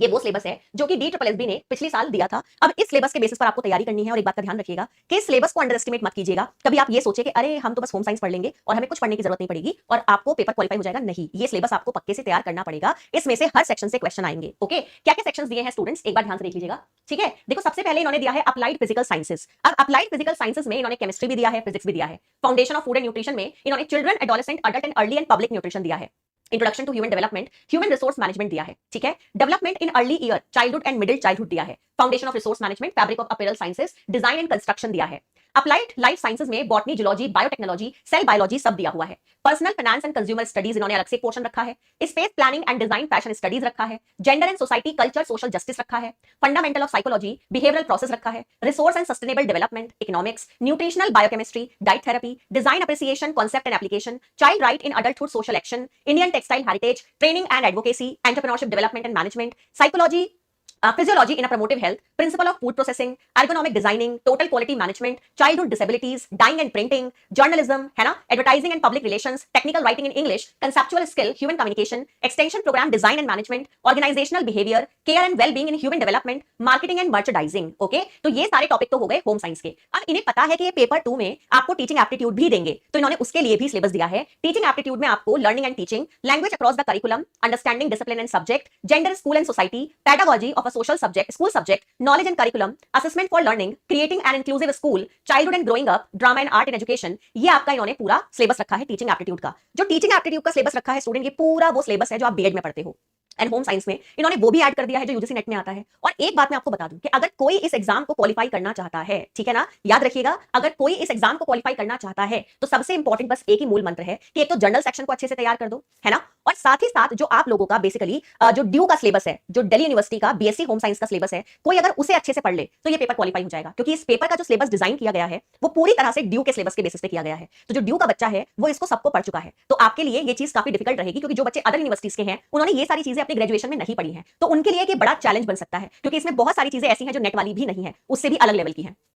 ये वो सिलेबस है जो कि DSSB ने पिछले साल दिया था। अब इस सिलेबस के बेसिस पर आपको तैयारी करनी है और एक बात का ध्यान रखिएगा कि इस सिलेबस को अंडर एस्टिमेट मत कीजिएगा। कभी आप ये सोचे कि अरे हम तो बस होम साइंस पढ़ लेंगे और हमें कुछ पढ़ने की जरूरत नहीं पड़ेगी और आपको पेपर क्वालिफाई हो जाएगा। नहीं, ये सिलेबस आपको पक्के से तैयार करना पड़ेगा। इसमें से हर सेक्शन से क्वेश्चन आएंगे। ओके, क्या क्या सेक्शंस दिए हैं स्टूडेंट्स, एक बार ध्यान से देख लीजिएगा। ठीक है, देखो सबसे पहले इन्होंने दिया है अप्लाइड फिजिकल साइंसेस। अब अप्लाइड फिजिकल साइंसेस में इन्होंने केमिस्ट्री भी दिया है, फिजिक्स भी दिया है। Foundation of food and nutrition में इन्होंने children, adolescent, adult and early and public nutrition दिया है। Introduction to human development, human resource management दिया है। ठीक है, development in early year, childhood and middle childhood दिया है। Foundation of resource management, fabric of apparel sciences, design and construction दिया है। अप्लाइड लाइफ साइंसेस में botany, zoology, biotechnology, cell biology सब दिया हुआ है। Personal finance and consumer studies इन्होंने अलग से पोर्शन रखा है। Space planning and design, fashion studies रखा है। Gender and society, culture, social justice रखा है। Fundamental of psychology, behavioural process रखा है। Resource and sustainable development, economics, nutritional biochemistry, diet therapy, design appreciation, concept and application, child right in adulthood, social action, Indian textile heritage, training and advocacy, entrepreneurship development and management, psychology, physiology in a promotive health, principle of food processing, ergonomic designing, total quality management, childhood disabilities, dyeing and printing, journalism, है ना, advertising and public relations, technical writing in English, conceptual skill, human communication, extension program design and management, organizational behavior, care and well-being in human development, marketing and merchandising. Okay, तो ये सारे topic तो हो गए home science के। अब इन्हें पता है कि ये पेपर 2 में आपको टीचिंग एप्टीट्यूड भी देंगे, तो इन्होंने उसके लिए भी सिलेबस दिया है। टीचिंग एप्टीट्यूड में आपको learning and teaching, language across the curriculum, understanding discipline and subject, gender, school and society, pedagogy of social subject, school subject, knowledge and curriculum, assessment for learning, creating an inclusive school, childhood and growing up, drama and art in education, ये आपका इन्होंने पूरा syllabus रखा है teaching aptitude का। जो teaching aptitude का syllabus रखा है स्टूडेंट, ये पूरा वो सिलेबस है जो आप बीएड में पढ़ते हो। एंड होम साइंस में इन्होंने वो भी ऐड कर दिया है जो यूजीसी नेट में आता है। और एक बात मैं आपको बता दूं कि अगर कोई इस एग्जाम को क्वालिफाई करना चाहता है, ठीक है ना, याद रखिएगा, अगर कोई इस एग्जाम को क्वालिफाई करना चाहता है तो सबसे इंपॉर्टेंट बस एक ही मूल मंत्र है कि एक तो जनरल सेक्शन को अच्छे से तैयार कर दो, है ना, और साथ ही साथ जो आप लोगों का बेसिकली जो ड्यू का सिलेबस है, जो दिल्ली यूनिवर्सिटी का बीएससी होम साइंस का सिलेबस है, कोई अगर उसे अच्छे से पढ़ ले तो ये पेपर क्वालिफाई हो जाएगा। क्योंकि इस पेपर का जो सिलेबस डिजाइन किया गया है वो पूरी तरह से ड्यू के सिलेबस के बेसिस पे किया गया है। तो जो ड्यू का बच्चा है वो इसको सबको पढ़ चुका है, तो आपके लिए ये चीज काफी डिफिकल्ट रहेगी। क्योंकि जो बच्चे अदर यूनिवर्सिटीज के हैं उन्होंने ये सारी चीजें अपने ग्रेजुएशन में नहीं पढ़ी हैं, तो उनके लिए एक बड़ा चैलेंज बन सकता है। क्योंकि इसमें बहुत सारी चीजें ऐसी हैं जो नेट वाली भी नहीं है, उससे भी अलग लेवल की हैं।